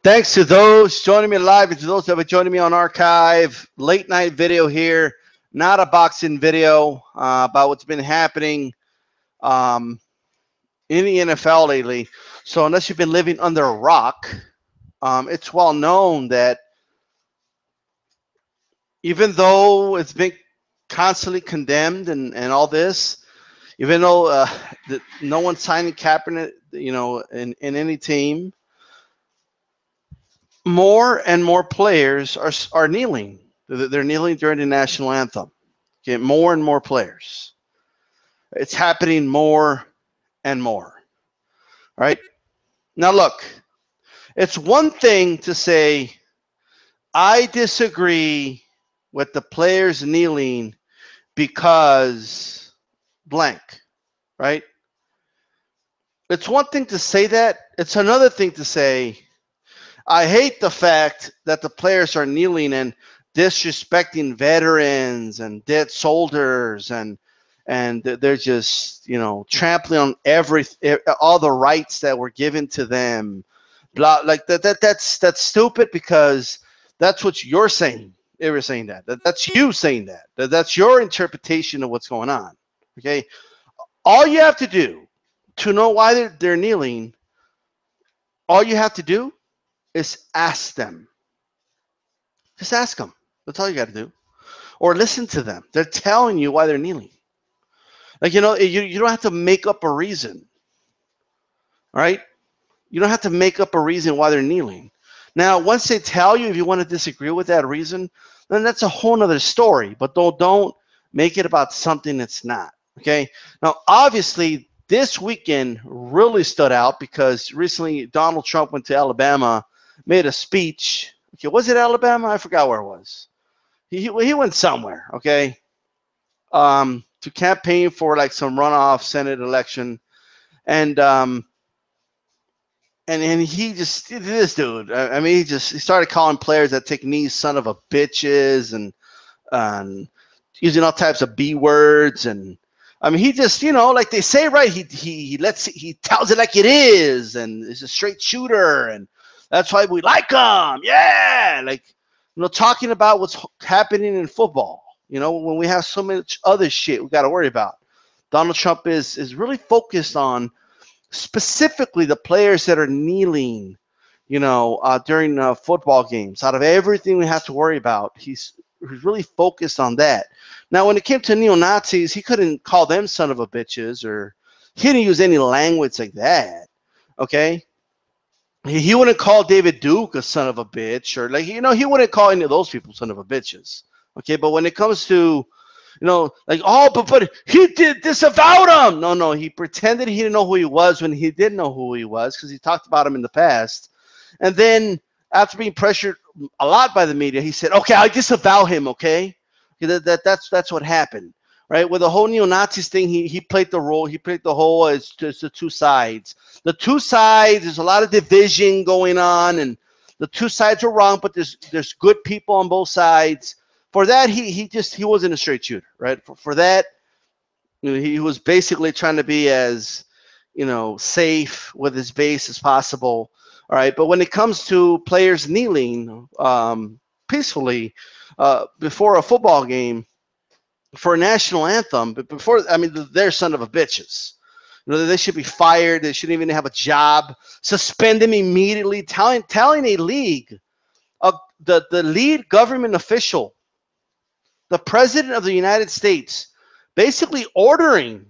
Thanks to those joining me live and to those that are joining me on archive. Late night video here, not a boxing video about what's been happening um, in the NFL lately. So unless you've been living under a rock, it's well known that even though it's been constantly condemned and all this, even though no one's signing Kaepernick, in any team, more and more players are kneeling. They're kneeling during the national anthem. Okay, more and more players. It's happening more and more. All right. Now look, it's one thing to say I disagree with the players kneeling because blank, right? It's one thing to say that. It's another thing to say I hate the fact that the players are kneeling and disrespecting veterans and dead soldiers and they're just trampling on all the rights that were given to them. Blah, like that's stupid because that's what you're saying. If you're saying that's you saying that's your interpretation of what's going on. Okay, all you have to do to know why they're kneeling, all you have to do is ask them. Just ask them. That's all you got to do. Or listen to them. They're telling you why they're kneeling. Like, you don't have to make up a reason. All right? You don't have to make up a reason why they're kneeling. Now, once they tell you, if you want to disagree with that reason, then that's a whole other story. But don't make it about something that's not. Okay? Now, obviously, this weekend really stood out because recently Donald Trump went to Alabama, made a speech. Okay, was it Alabama? I forgot where it was. He went somewhere, okay, to campaign for like some runoff Senate election, and he just this dude. I mean, he started calling players that take knees "son of a bitches" and using all types of B words, and I mean, he just like they say, right? He tells it like it is, and is a straight shooter, and that's why we like him. Yeah, like talking about what's happening in football. When we have so much other shit we got to worry about. Donald Trump is really focused on specifically the players that are kneeling, during football games. Out of everything we have to worry about, he's really focused on that. Now, when it came to neo-Nazis, he couldn't call them son of a bitches, or he didn't use any language like that. Okay. He wouldn't call David Duke a son of a bitch, or he wouldn't call any of those people son of a bitches. Okay, but when it comes to, but he did disavow him. No, he pretended he didn't know who he was when he didn't know who he was because he talked about him in the past. And then after being pressured a lot by the media, he said, okay, I disavow him, okay? That's what happened. Right, with the whole neo-Nazis thing, he played the role. He played the whole as just the two sides. The two sides. There's a lot of division going on, and the two sides are wrong. But there's good people on both sides. For that, he wasn't a straight shooter, right? For that, he was basically trying to be as safe with his base as possible. All right, but when it comes to players kneeling peacefully before a football game, for a national anthem, but they're son of a bitches. They should be fired. They shouldn't even have a job. Suspend them immediately. Telling a league, the lead government official, the president of the United States, practically ordering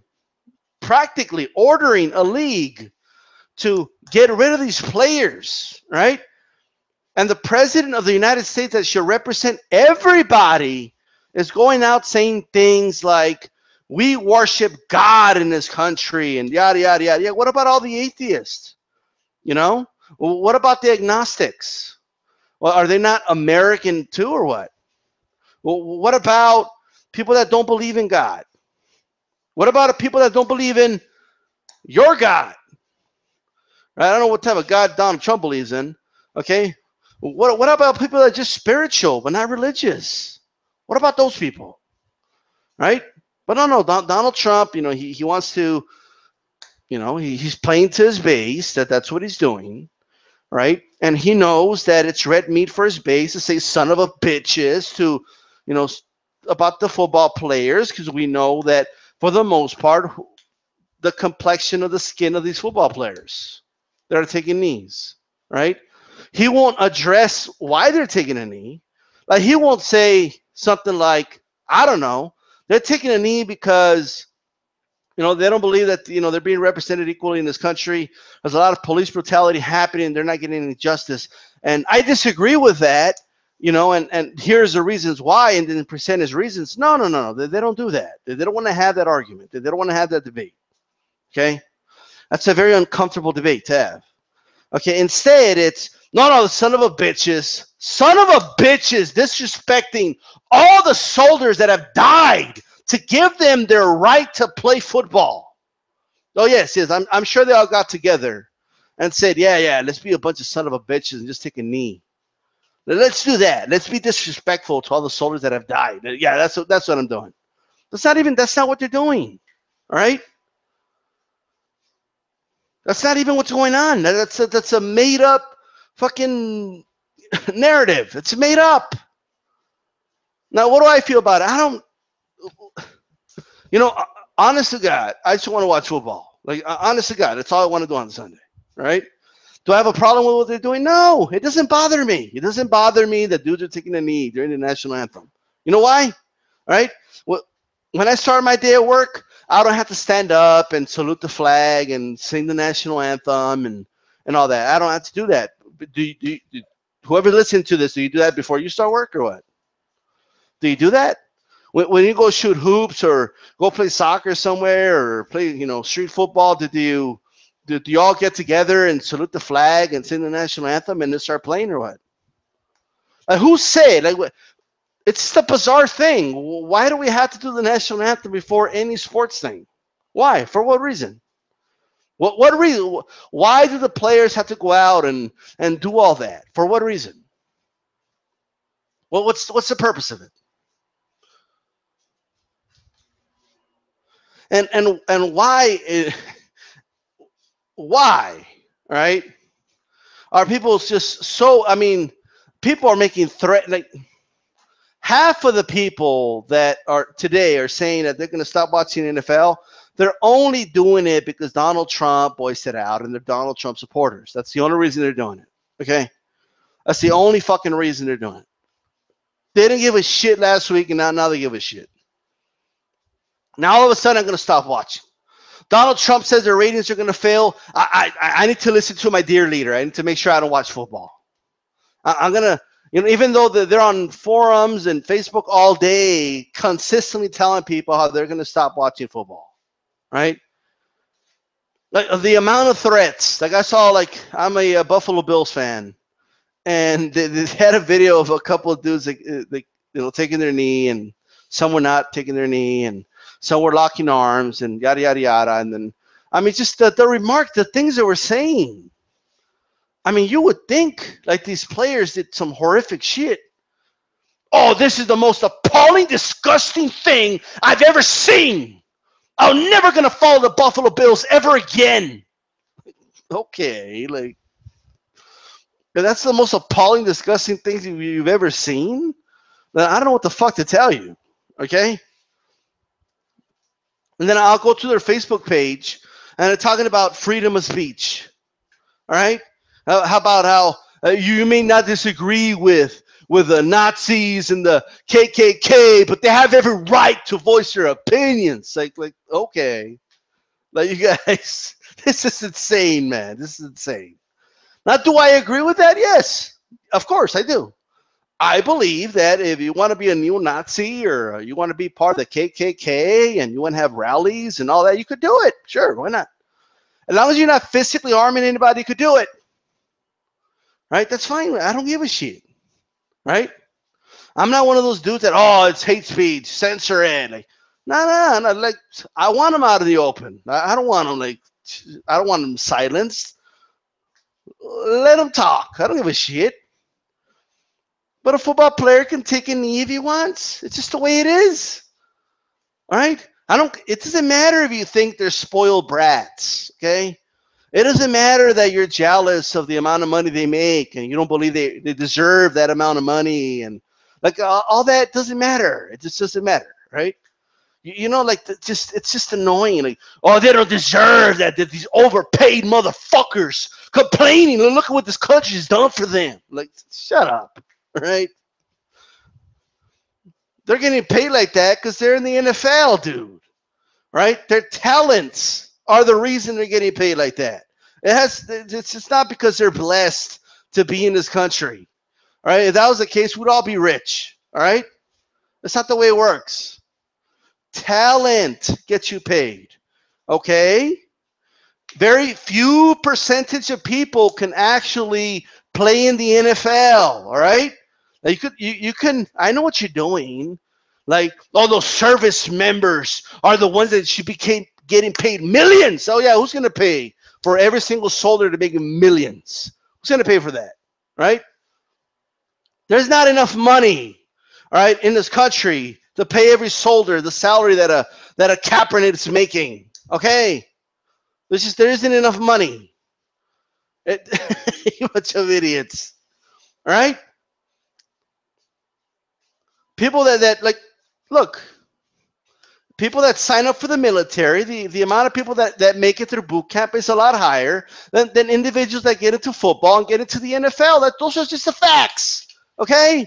a league to get rid of these players, right? And the president of the United States that should represent everybody is going out saying things like, we worship God in this country and yada, yada, yada. Yeah, what about all the atheists? What about the agnostics? Well, are they not American too or what? Well, what about people that don't believe in God? What about people that don't believe in your God? Right? I don't know what type of God Donald Trump believes in. Okay. What about people that are just spiritual but not religious? What about those people, right? But no, Donald Trump, he wants to, he's playing to his base. That's what he's doing. right? And he knows that it's red meat for his base to say "son of a bitches" to, you know, about the football players, because we know that for the most part, the complexion of the skin of these football players that are taking knees, right? He won't address why they're taking a knee. Like he won't say something like, I don't know, they're taking a knee because they don't believe that they're being represented equally in this country. There's a lot of police brutality happening. They're not getting any justice, and I disagree with that. And here's the reasons why, and then present his reasons. No. They don't do that. They don't want to have that argument. They don't want to have that debate. Okay, that's a very uncomfortable debate to have. Okay, instead it's no, son of a bitches, disrespecting all the soldiers that have died to give them their right to play football. Oh yes, I'm sure they all got together and said, yeah, let's be a bunch of son of a bitches and just take a knee. Let's do that. Let's be disrespectful to all the soldiers that have died. Yeah, that's what I'm doing. That's not what they're doing. All right. That's not even what's going on. That's a made up fucking narrative. It's made up. Now, what do I feel about it? I don't, honest to God, I just want to watch football. Like, honest to God, that's all I want to do on Sunday, right? Do I have a problem with what they're doing? No, it doesn't bother me. It doesn't bother me that dudes are taking a knee during the national anthem. You know why? Right? When I start my day at work, I don't have to stand up and salute the flag and sing the national anthem and all that. I don't have to do that. Whoever listens to this, do you do that before you start work or what? Do you do that? When you go shoot hoops or go play soccer somewhere or play, street football, do you all get together and salute the flag and sing the national anthem and then start playing or what? Like, who said? Like, it's just a bizarre thing. Why do we have to do the national anthem before any sports thing? Why? For what reason? What reason? Why do the players have to go out and do all that? For what reason? Well, what's the purpose of it? And why? Why? Right? Are people just so? I mean, people are making threat. Like, half of the people that are today are saying that they're going to stop watching NFL. They're only doing it because Donald Trump voiced it out, and they're Donald Trump supporters. That's the only reason they're doing it. Okay, that's the only fucking reason they're doing it. They didn't give a shit last week, and now they give a shit. Now all of a sudden, I'm going to stop watching. Donald Trump says their ratings are going to fail. I need to listen to my dear leader. I need to make sure I don't watch football. I'm going to, even though they're on forums and Facebook all day, consistently telling people how they're going to stop watching football, right? Like the amount of threats. Like I saw, like I'm a Buffalo Bills fan, and they had a video of a couple of dudes taking their knee, and some were not taking their knee, and some were locking arms, and yada yada yada. And then, I mean, just the remark, the things they were saying. I mean, you would think like these players did some horrific shit. Oh, this is the most appalling, disgusting thing I've ever seen. I'm never going to follow the Buffalo Bills ever again. Okay, like, that's the most appalling, disgusting things you've ever seen? I don't know what the fuck to tell you, okay? And then I'll go to their Facebook page, and they're talking about freedom of speech, all right? How about how you may not disagree with the Nazis and the KKK, but they have every right to voice their opinions. Like okay, like you guys, this is insane, man. This is insane. Now, do I agree with that? Yes, of course I do. I believe that if you want to be a neo-Nazi or you want to be part of the KKK and you want to have rallies and all that, you could do it. Sure, why not? As long as you're not physically harming anybody, you could do it. Right? That's fine. I don't give a shit. Right? I'm not one of those dudes that, oh, it's hate speech, censor it. Like, no. Like, I want them out of the open. I don't want them, I don't want them silenced. Let them talk. I don't give a shit. But a football player can take a knee if he wants. It's just the way it is. All right? It doesn't matter if you think they're spoiled brats, okay? It doesn't matter that you're jealous of the amount of money they make and you don't believe they deserve that amount of money, and like all that doesn't matter. It just doesn't matter, right? You know, like it's just annoying. Like, oh, they don't deserve that. That these overpaid motherfuckers complaining. Look at what this country's done for them. Like, shut up, right? They're getting paid like that because they're in the NFL, dude. Right? Their talents are the reason they're getting paid like that. It's just not because they're blessed to be in this country. All right? If that was the case, we'd all be rich. All right? That's not the way it works. Talent gets you paid. Okay? Very few percentage of people can actually play in the NFL. All right? Now you can. I know what you're doing. Like all those service members are the ones that should be getting paid millions. Oh yeah, who's gonna pay for every single soldier to make millions? Who's gonna pay for that? Right? There's not enough money, all right, in this country to pay every soldier the salary that a Kaepernick is making. Okay, there isn't enough money. You bunch of idiots. All right, people that like, look, people that sign up for the military, the amount of people that make it through boot camp is a lot higher than individuals that get into football and get into the NFL. Those are just the facts. Okay.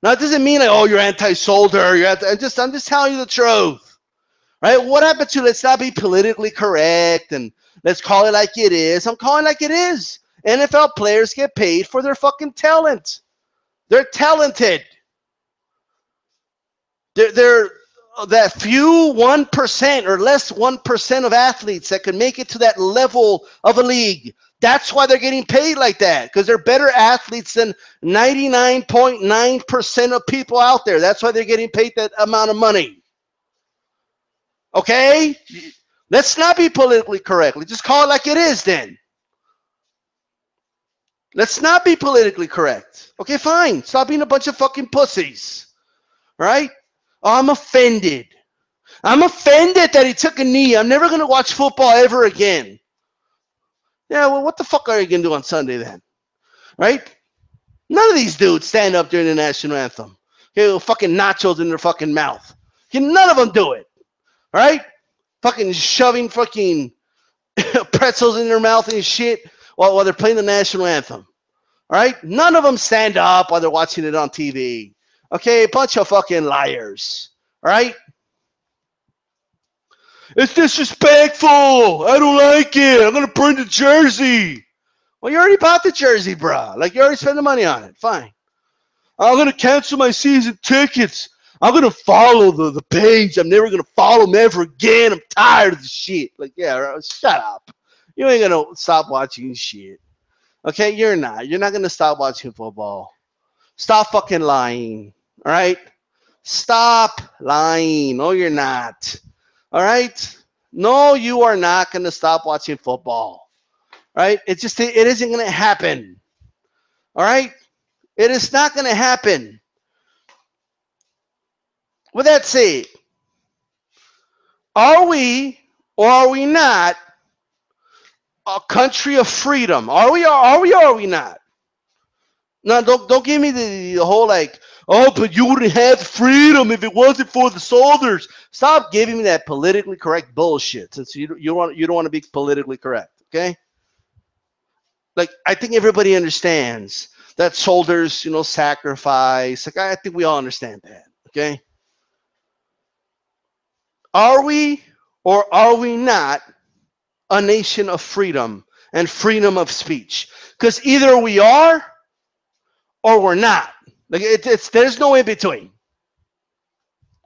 Now, it doesn't mean like, oh, you're anti-soldier. I'm just telling you the truth, right? What happened to let's not be politically correct and let's call it like it is? I'm calling it like it is. NFL players get paid for their fucking talent. They're talented. They're that few 1% or less 1% of athletes that can make it to that level of a league. That's why they're getting paid like that, because they're better athletes than 99.9% of people out there. That's why they're getting paid that amount of money. Okay? Let's not be politically correct. Let's just call it like it is then. Let's not be politically correct. Okay, fine. Stop being a bunch of fucking pussies. Right? Oh, I'm offended. I'm offended that he took a knee. I'm never going to watch football ever again. Yeah, well, what the fuck are you going to do on Sunday then? Right? None of these dudes stand up during the national anthem. Okay, with fucking nachos in their fucking mouth. Okay, none of them do it. All right? Fucking shoving fucking pretzels in their mouth and shit while they're playing the national anthem. All right? None of them stand up while they're watching it on TV. Okay, a bunch of fucking liars. All right? It's disrespectful. I don't like it. I'm going to burn the jersey. Well, you already bought the jersey, bro. Like, you already spent the money on it. Fine. I'm going to cancel my season tickets. I'm going to follow the page. I'm never going to follow them ever again. I'm tired of the shit. Like, yeah, shut up. You ain't going to stop watching shit. Okay, you're not. You're not going to stop watching football. Stop fucking lying. All right? Stop lying. No, you're not. All right? No, you are not going to stop watching football. Right? It isn't going to happen. All right? It is not going to happen. With that said, are we or are we not a country of freedom? Are we or are we not? No, don't give me the whole like, oh, but you wouldn't have freedom if it wasn't for the soldiers. Stop giving me that politically correct bullshit, since you don't want to be politically correct, okay? Like, I think everybody understands that soldiers, sacrifice. Like, I think we all understand that, okay? Are we or are we not a nation of freedom and freedom of speech? Because either we are or we're not. Like, there's no in between.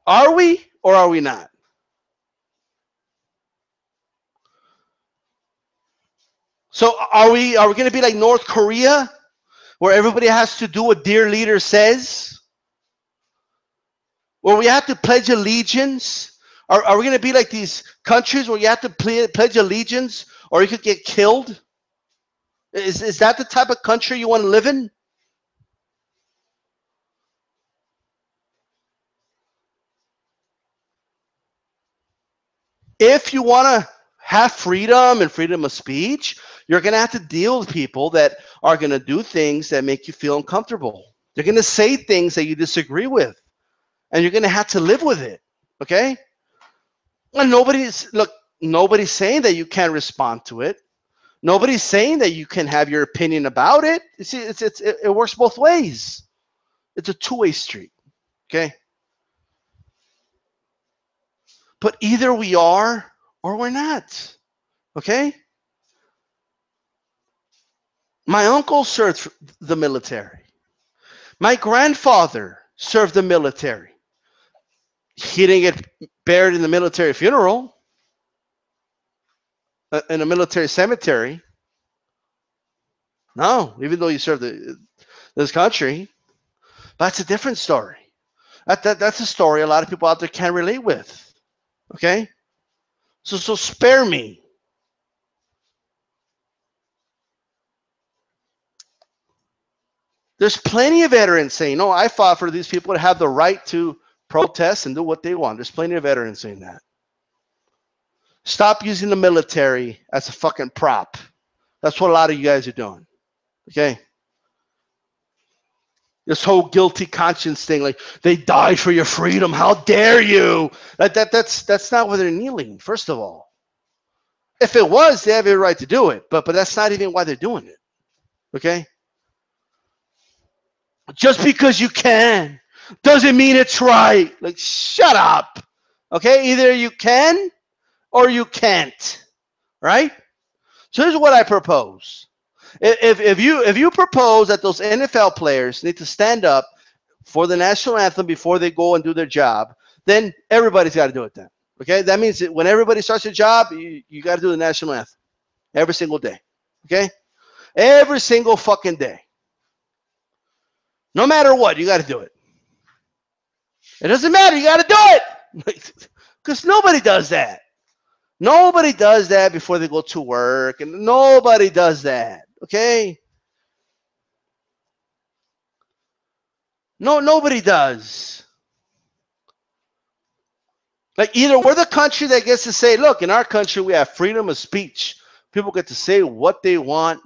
Are we or are we not? So are we going to be like North Korea, where everybody has to do what their leader says? Where we have to pledge allegiance? Are we going to be like these countries where you have to pledge allegiance or you could get killed? Is that the type of country you want to live in? If you want to have freedom and freedom of speech, you're going to have to deal with people that are going to do things that make you feel uncomfortable. They're going to say things that you disagree with, and you're going to have to live with it. Okay? And nobody's saying that you can't respond to it. Nobody's saying that you can have your opinion about it. You see, it works both ways. It's a two-way street. Okay? But either we are or we're not. Okay? My uncle served the military. My grandfather served the military. He didn't get buried in the military funeral, in a military cemetery. No, even though he served this country. But that's a different story. That's a story a lot of people out there can't relate with. Okay? So spare me. There's plenty of veterans saying, no, I fought for these people to have the right to protest and do what they want. There's plenty of veterans saying that. Stop using the military as a fucking prop. That's what a lot of you guys are doing. Okay? This whole guilty conscience thing, like they died for your freedom. How dare you? That's not why they're kneeling, first of all. If it was, they have a right to do it. But that's not even why they're doing it. Okay? Just because you can doesn't mean it's right. Like, shut up. Okay? Either you can or you can't. Right? So here's what I propose. If you propose that those NFL players need to stand up for the national anthem before they go and do their job, then everybody's got to do it then. Okay? That means that when everybody starts their job, you got to do the national anthem every single day. Okay? Every single fucking day. No matter what, you got to do it. It doesn't matter. You got to do it. Because nobody does that. Nobody does that before they go to work. And nobody does that. Okay? No, nobody does. Like, either we're the country that gets to say, look, in our country, we have freedom of speech. People get to say what they want.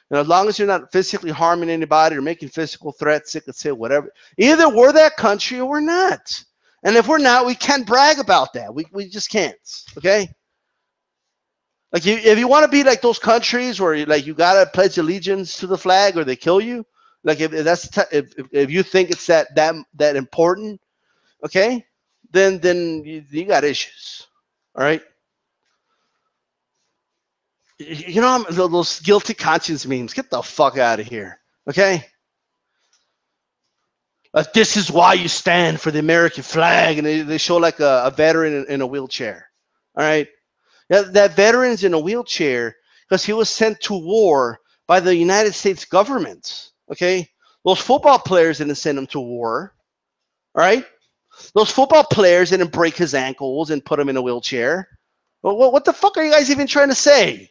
And as long as you're not physically harming anybody or making physical threats, they can say whatever. Either we're that country or we're not. And if we're not, we can't brag about that. We just can't. Okay? Like, if you want to be like those countries where you got to pledge allegiance to the flag or they kill you, like if you think it's that important, okay, then you got issues. All right? You know, those guilty conscience memes, get the fuck out of here. Okay? This is why you stand for the American flag, and they show like a veteran in a wheelchair. All right? That veteran's in a wheelchair because he was sent to war by the United States government. Okay? Those football players didn't send him to war. All right? Those football players didn't break his ankles and put him in a wheelchair. Well, what the fuck are you guys even trying to say?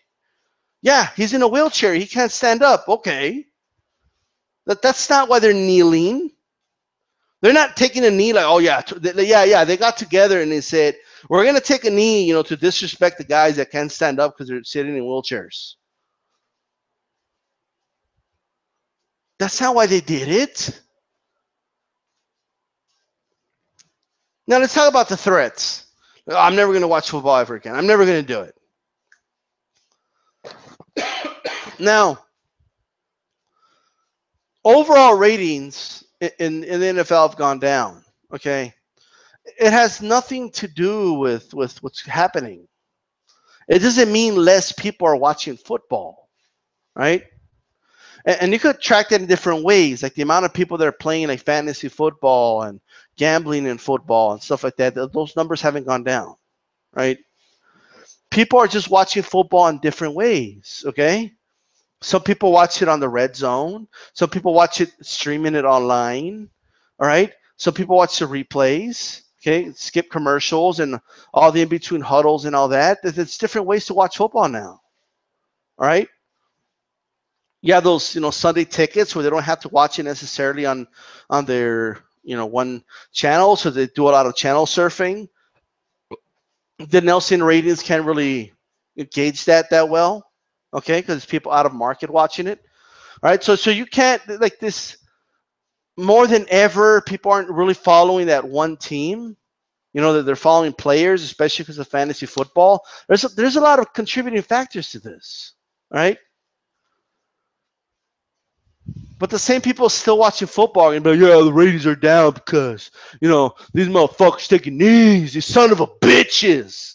Yeah, he's in a wheelchair. He can't stand up. Okay. That's not why they're kneeling. They're not taking a knee like, oh, yeah. They got together and they said, we're going to take a knee, to disrespect the guys that can't stand up because they're sitting in wheelchairs. That's not why they did it. Now, let's talk about the threats. I'm never going to watch football ever again. I'm never going to do it. Now, overall ratings in the NFL have gone down, okay? It has nothing to do with what's happening. It doesn't mean less people are watching football, right? And you could track that in different ways, like the amount of people that are playing like fantasy football and gambling in football and stuff like that. Those numbers haven't gone down, right? People are just watching football in different ways, okay? Some people watch it on the red zone. Some people watch it streaming it online, all right? Some people watch the replays, okay? Skip commercials and all the in-between huddles and all that. There's different ways to watch football now, all right? Yeah, those Sunday tickets where they don't have to watch it necessarily on their one channel, so they do a lot of channel surfing. The Nielsen ratings can't really gauge that well, okay? Because there's people out of market watching it, all right? So you can't, like, this, more than ever, people aren't really following that one team. That they're following players, especially because of fantasy football. There's a lot of contributing factors to this, right? But the same people still watching football and be like, yeah, the ratings are down because, these motherfuckers taking knees, these son of a bitches.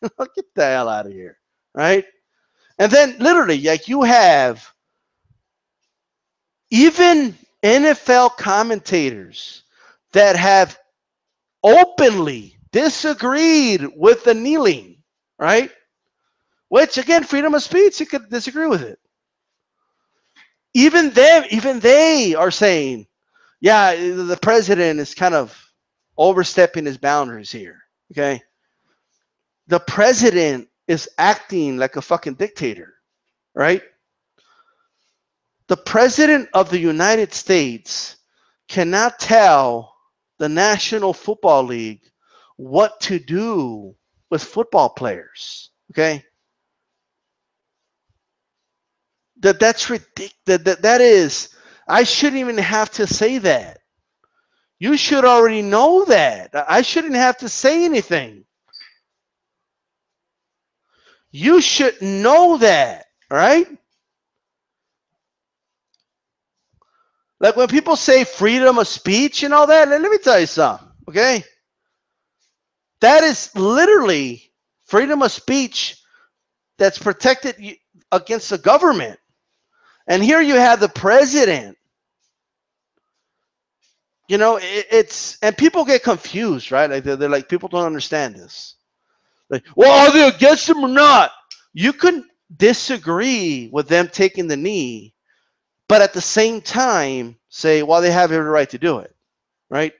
Get the hell out of here, right? And then literally, like, you have even NFL commentators that have openly disagreed with the kneeling, right? Which, again, freedom of speech, you could disagree with it. Even they are saying, yeah, the president is kind of overstepping his boundaries here, okay? The president is acting like a fucking dictator, right? The president of the United States cannot tell the National Football League what to do with football players, okay? That's ridiculous. That is, I shouldn't even have to say that. You should already know that. I shouldn't have to say anything. You should know that, right? Like, when people say freedom of speech and all that, let me tell you something, okay? That is literally freedom of speech that's protected against the government. And here you have the president. And people get confused, right? Like, they're like, people don't understand this. Like, well, are they against them or not? You can disagree with them taking the knee, but at the same time say, well, they have every right to do it, right?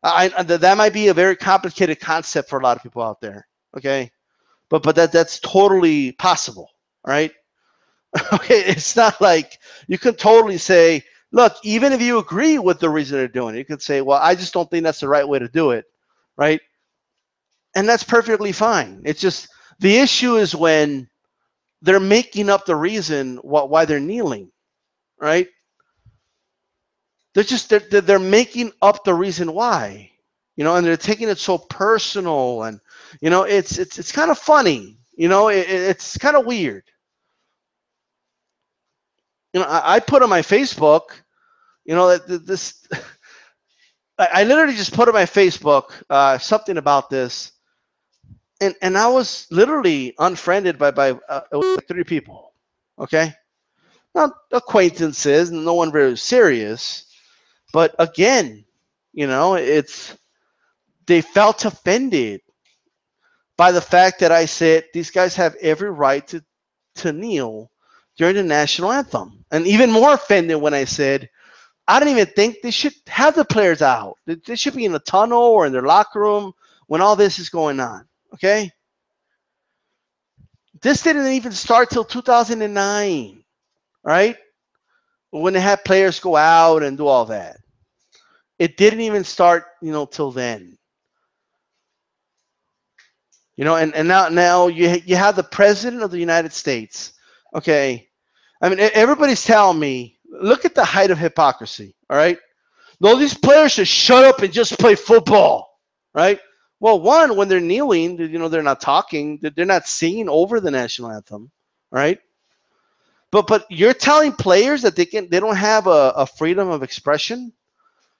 That might be a very complicated concept for a lot of people out there, okay? But that's totally possible, right? Okay, it's not like you can totally say, look, even if you agree with the reason they're doing it, you could say, well, I just don't think that's the right way to do it, right? And that's perfectly fine. It's just, the issue is when they're making up the reason why they're kneeling, right? They're making up the reason why, and they're taking it so personal, and it's kind of funny, it's kind of weird. I put on my Facebook, that this. I literally just put on my Facebook something about this, and I was literally unfriended by it was like 3 people, okay, not acquaintances, no one very serious, but again, they felt offended by the fact that I said these guys have every right to kneel during the national anthem, and even more offended when I said, I don't even think they should have the players out. They should be in the tunnel or in their locker room when all this is going on, okay? This didn't even start till 2009, right? When they had players go out and do all that. It didn't even start, till then. And now you have the president of the United States, okay? I mean, everybody's telling me, look at the height of hypocrisy, all right? No, these players should shut up and just play football, right? Well, one, when they're kneeling, they're not talking, they're not singing over the national anthem, right? But you're telling players that they don't have a freedom of expression?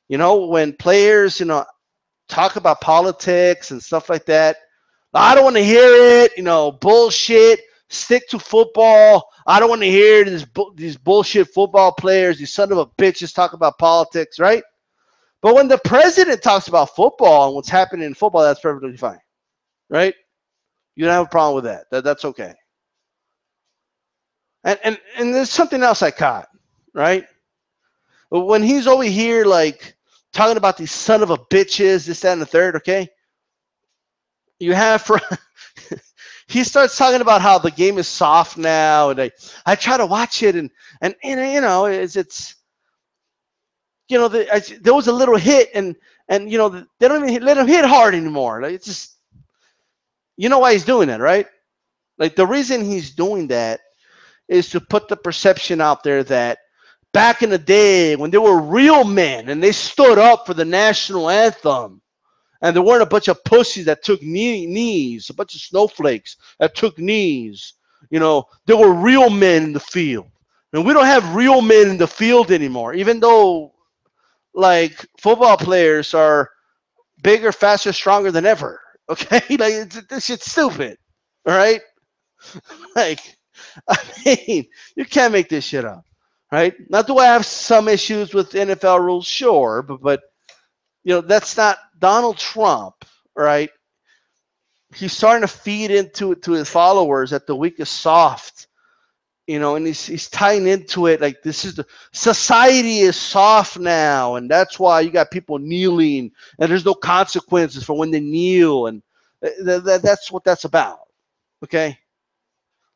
When players, talk about politics and stuff like that, I don't want to hear it, bullshit, stick to football. I don't want to hear these bullshit football players, these son of a bitches talk about politics, right? But when the president talks about football and what's happening in football, that's perfectly fine, right? You don't have a problem with that. That's okay. And there's something else I caught, right? When he's over here, like, talking about these son of a bitches, this, that, and the third, okay? You have he starts talking about how the game is soft now, and I try to watch it, and it's there was a little hit, and they don't even let him hit hard anymore. Like, it's just, why he's doing that, right? Like the reason he's doing that is to put the perception out there that back in the day when they were real men and they stood up for the national anthem, and there weren't a bunch of pussies that took knees, a bunch of snowflakes that took knees. There were real men in the field. And we don't have real men in the field anymore, even though, like, football players are bigger, faster, stronger than ever. Okay? Like, this shit's stupid. All right? Like, I mean, you can't make this shit up. Right? Now, do I have some issues with NFL rules? Sure. But that's not Donald Trump, right? He's starting to feed into it to his followers that the weak is soft, and he's tying into it like this is the society is soft now, and that's why you got people kneeling, and there's no consequences for when they kneel, and that's what that's about. Okay,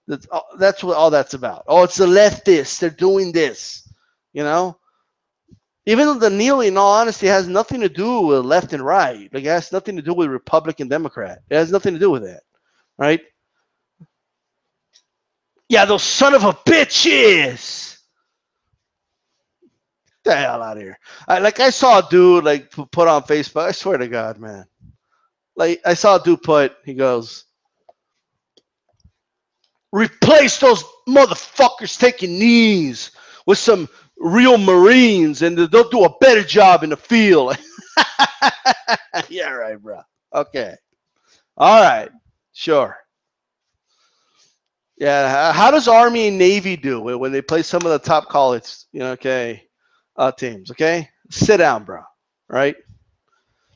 that's what all that's about. Oh, it's the leftists; they're doing this, Even though the kneeling, in all honesty, has nothing to do with left and right. Like, it has nothing to do with Republican, Democrat. It has nothing to do with that, right? Yeah, those son of a bitches. Get the hell out of here. I saw a dude, like, put on Facebook. I swear to God, man. Like, I saw a dude he goes, replace those motherfuckers taking knees with some real Marines, and they'll do a better job in the field. Yeah, right, bro. Okay. All right. Sure. Yeah. How does Army and Navy do when they play some of the top college, teams? Okay. Sit down, bro. Right.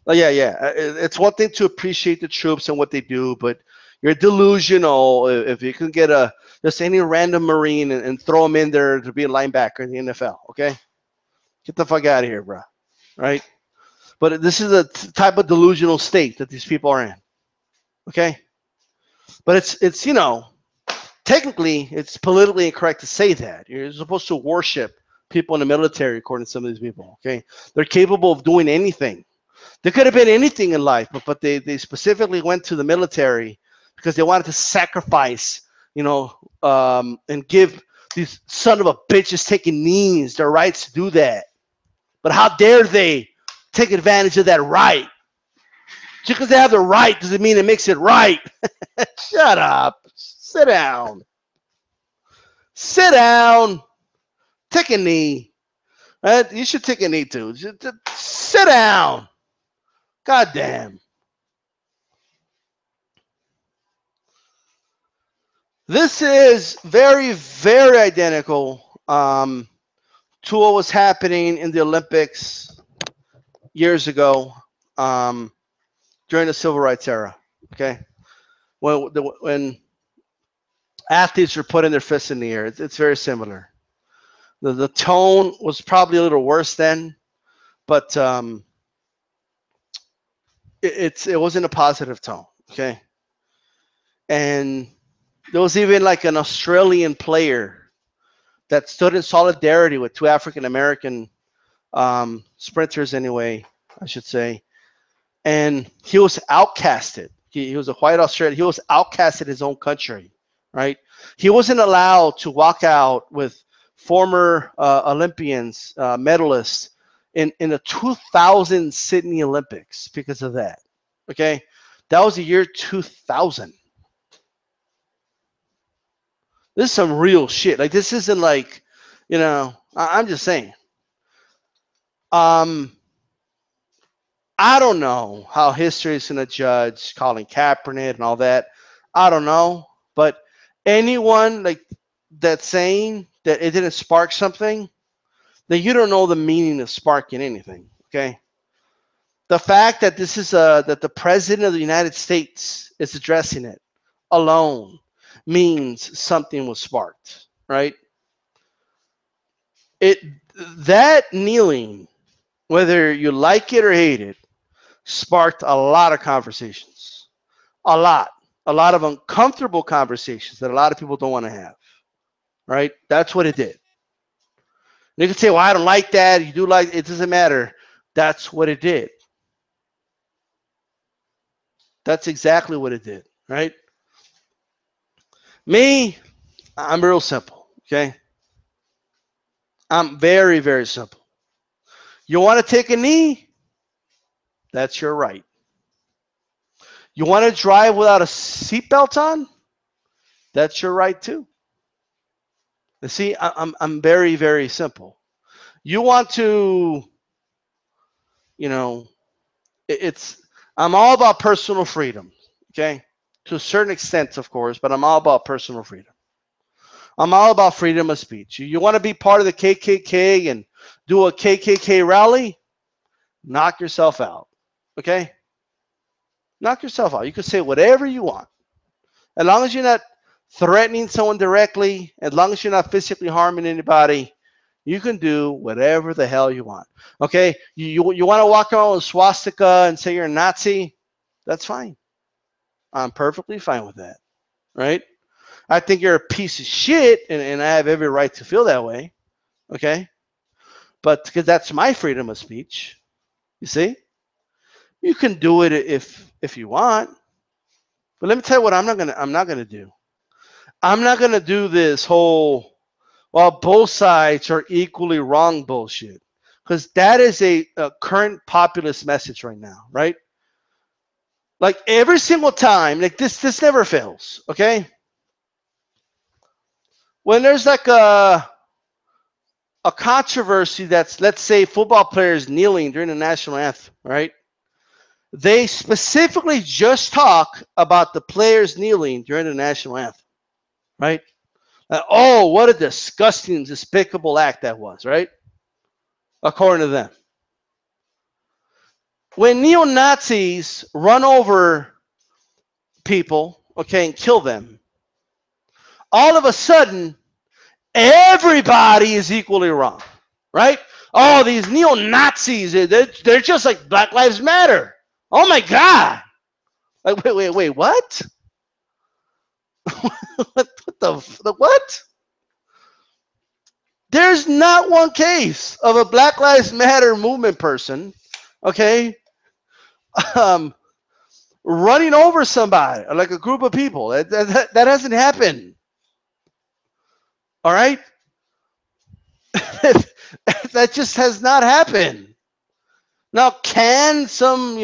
Yeah. It's one thing to appreciate the troops and what they do, but you're delusional if you can get just any random Marine and throw them in there to be a linebacker in the NFL. Okay. Get the fuck out of here, bro. Right. But this is a type of delusional state that these people are in. Okay. But it's technically it's politically incorrect to say that. You're supposed to worship people in the military, according to some of these people. Okay. They're capable of doing anything. They could have been anything in life, but they specifically went to the military because they wanted to sacrifice, and give these son of a bitches taking knees their rights to do that. But how dare they take advantage of that right? Just because they have the right doesn't mean it makes it right. Shut up. Sit down. Sit down. Take a knee. Right? You should take a knee too. Just sit down. God damn. This is very, very identical to what was happening in the Olympics years ago during the Civil Rights era. Okay, when athletes were putting their fists in the air, it's very similar. The tone was probably a little worse then, but it wasn't a positive tone. Okay, and there was even like an Australian player that stood in solidarity with two African American sprinters, anyway, I should say. And he was outcasted. He was a white Australian. He was outcasted in his own country, right? He wasn't allowed to walk out with former Olympians, medalists in the 2000 Sydney Olympics because of that. Okay, that was the year 2000. This is some real shit. Like, this isn't like, I'm just saying. I don't know how history is going to judge Colin Kaepernick and all that. I don't know. But anyone like that's saying that it didn't spark something, then you don't know the meaning of sparking anything. Okay. The fact that this is that the president of the United States is addressing it alone means something was sparked, right? That kneeling, whether you like it or hate it, sparked a lot of conversations, a lot of uncomfortable conversations that a lot of people don't want to have, right? That's what it did. And you can say, well, I don't like that. You do like it. Doesn't matter. That's what it did. That's exactly what it did, right? Me, I'm real simple, okay? I'm very, very simple. You want to take a knee? That's your right. You want to drive without a seatbelt on? That's your right too. You see, I'm very, very simple. You want to, you know, it's I'm all about personal freedom, okay? To a certain extent, of course, but I'm all about personal freedom. I'm all about freedom of speech. You want to be part of the KKK and do a KKK rally? Knock yourself out, okay? Knock yourself out. You can say whatever you want. As long as you're not threatening someone directly, as long as you're not physically harming anybody, you can do whatever the hell you want. Okay? You want to walk around with a swastika and say you're a Nazi? That's fine. I'm perfectly fine with that. Right? I think you're a piece of shit, and I have every right to feel that way. Okay? But because that's my freedom of speech. You see? You can do it if you want. But let me tell you what I'm not gonna do. I'm not gonna do this whole both sides are equally wrong bullshit. Because that is a current populist message right now, right? Like every single time, like this never fails, okay? When there's like a controversy that's, let's say, football players kneeling during the national anthem, right? They specifically just talk about the players kneeling during the national anthem, right? Oh, what a disgusting, despicable act that was, right? According to them. When neo-Nazis run over people, okay, and kill them, all of a sudden, everybody is equally wrong, right? Oh, these neo-Nazis, they're just like Black Lives Matter. Oh my God. Like, wait, what? what the what? There's not one case of a Black Lives Matter movement person, okay, running over somebody, or like a group of people. That hasn't happened. All right? That just has not happened. Now, can some,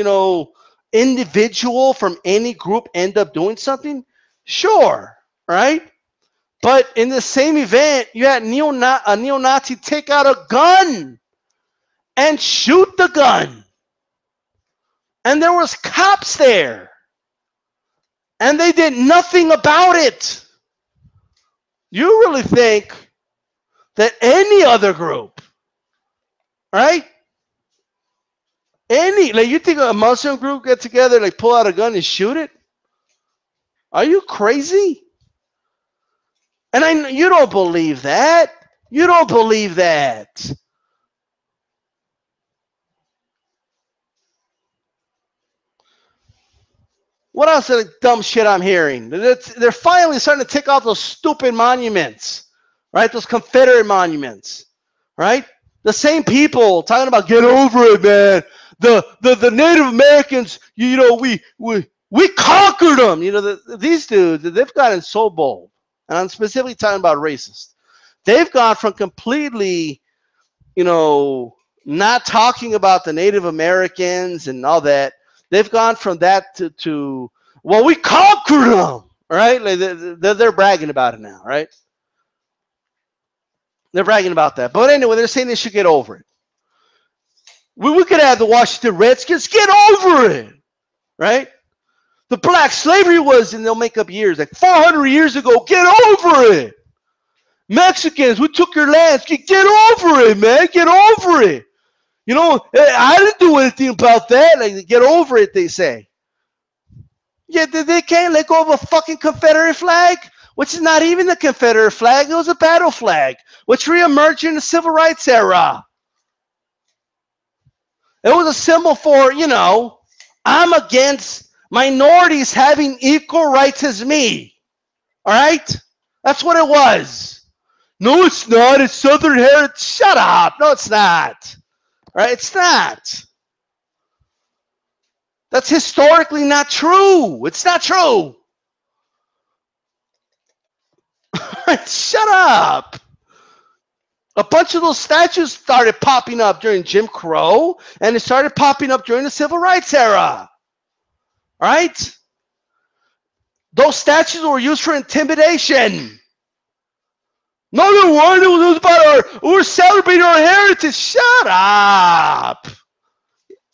individual from any group end up doing something? Sure, right? But in the same event, you had a neo-Nazi take out a gun and shoot the gun. And there was cops there. And they did nothing about it. You really think that any other group, right? You think a Muslim group get together, like pull out a gun and shoot it? Are you crazy? And you don't believe that. You don't believe that. What else is the dumb shit I'm hearing? They're finally starting to take out those stupid monuments, right? Those Confederate monuments, right? The same people talking about get over it, man. The Native Americans, we conquered them. These dudes, they've gotten so bold. And I'm specifically talking about racist. They've gone from completely, not talking about the Native Americans and all that. They've gone from that to we conquered them, right? Like they're bragging about it now, right? They're bragging about that. But anyway, they're saying they should get over it. We could have the Washington Redskins get over it, right? The black slavery was, and they'll make up years, like 400 years ago. Get over it. Mexicans, we took your lands. Get over it, man. Get over it. I didn't do anything about that. Like, get over it, they say. Yeah, they can't let go of a fucking Confederate flag, which is not even the Confederate flag. It was a battle flag, which reemerged in the Civil Rights era. It was a symbol for, I'm against minorities having equal rights as me. All right? That's what it was. No, it's not. It's Southern heritage. Shut up. No, it's not. All right? It's not. That's historically not true. It's not true. Shut up. A bunch of those statues started popping up during Jim Crow, and it started popping up during the Civil Rights era. All right? Those statues were used for intimidation. No, they weren't. It was about we're celebrating our heritage. Shut up.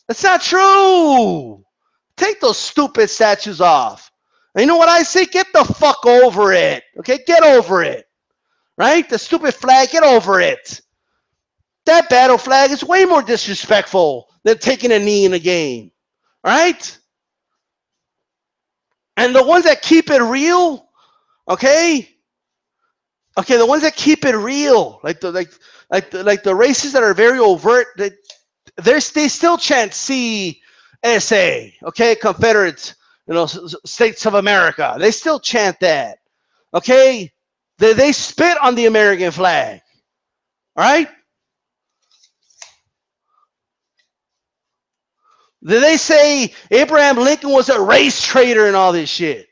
That's not true. Take those stupid statues off. And you know what I say? Get the fuck over it. Okay? Get over it. Right? The stupid flag, get over it. That battle flag is way more disrespectful than taking a knee in a game. All right? And the ones that keep it real, okay? Okay, the ones that keep it real, like the races that are very overt, they still chant CSA, okay? Confederate, States of America. They still chant that, okay? They spit on the American flag, all right? They say Abraham Lincoln was a race traitor and all this shit.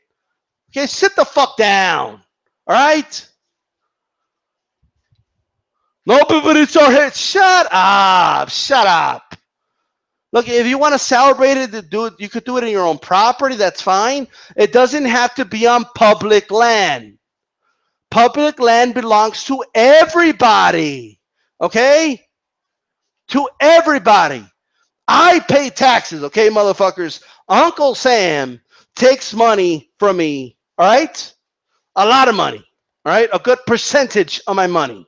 Okay, sit the fuck down. All right? No, but it's our head. Shut up. Shut up. Look, if you want to celebrate it, you could do it in your own property. That's fine. It doesn't have to be on public land. Public land belongs to everybody. Okay? To everybody. I pay taxes, okay, motherfuckers? Uncle Sam takes money from me, all right? A lot of money, all right? A good percentage of my money.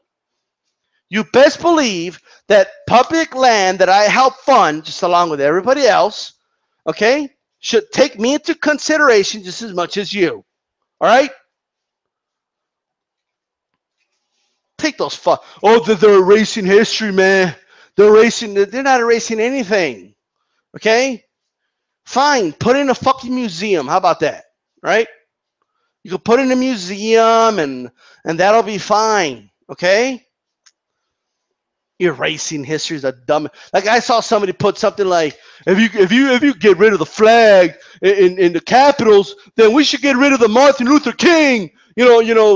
You best believe that public land that I help fund, just along with everybody else, okay, should take me into consideration just as much as you, all right? Take those they're erasing history, man. They're not erasing anything. Okay? Fine. Put in a fucking museum. How about that? Right? You can put in a museum and that'll be fine. Okay? Erasing history is a dumb. Like I saw somebody put something like, if you get rid of the flag in the capitals, then we should get rid of the Martin Luther King,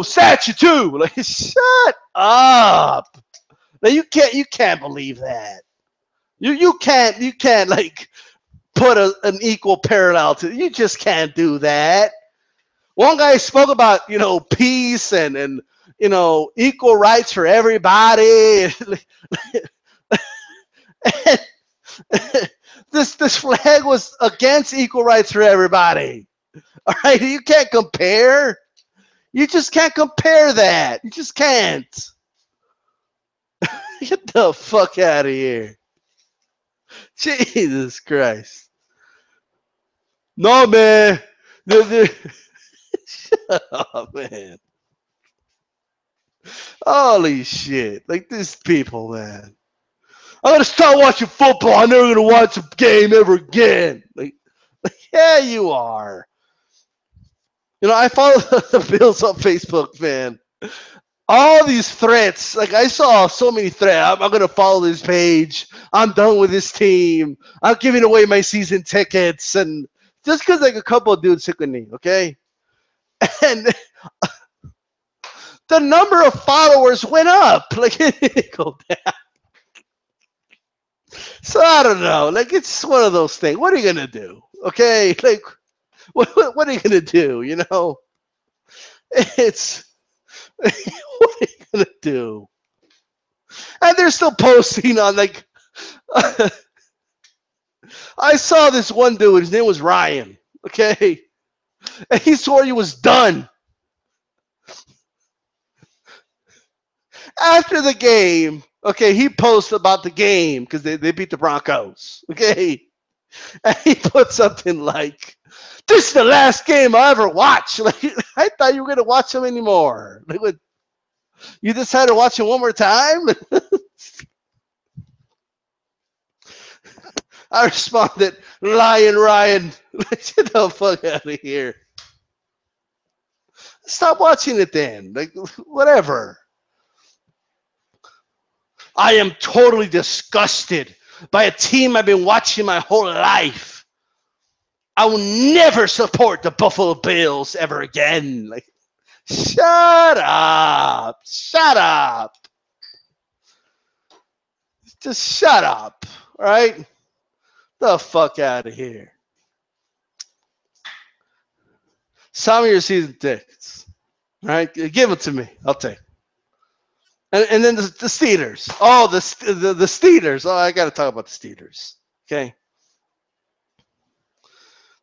statue too. Like, shut up. Now you can't believe that. You can't like put an equal parallel to. You just can't do that. One guy spoke about peace and equal rights for everybody. This flag was against equal rights for everybody. All right, you can't compare. You just can't compare that. You just can't. Get the fuck out of here. Jesus Christ. No, man. Shut up, man. Holy shit. Like, these people, man. I'm going to start watching football. I'm never going to watch a game ever again. Like, yeah, you are. I follow the Bills on Facebook, man. All these threats, like I saw so many threats. I'm going to follow this page. I'm done with this team. I'm giving away my season tickets. And just because like a couple of dudes took a knee, okay? And the number of followers went up. Like, it didn't go down. So I don't know. Like, it's one of those things. What are you going to do? Okay? Like, what are you going to do? It's... what are you gonna do? And they're still posting on like I saw this one dude, his name was Ryan, okay? And he swore he was done. After the game, okay, he posted about the game because they beat the Broncos, okay? And he put something like, this is the last game I ever watched. Like, I thought you were going to watch them anymore. Like, what, you decided to watch it one more time? I responded, lying Ryan. Get the fuck out of here. Stop watching it then. Like, whatever. I am totally disgusted by a team I've been watching my whole life. I will never support the Buffalo Bills ever again. Like, Shut up. Shut up. Just shut up. All right? The fuck out of here. Some of your season tickets. All right? Give it to me. I'll take it. And then the Steelers. Oh, the Steelers. Oh, I got to talk about the Steelers. Okay.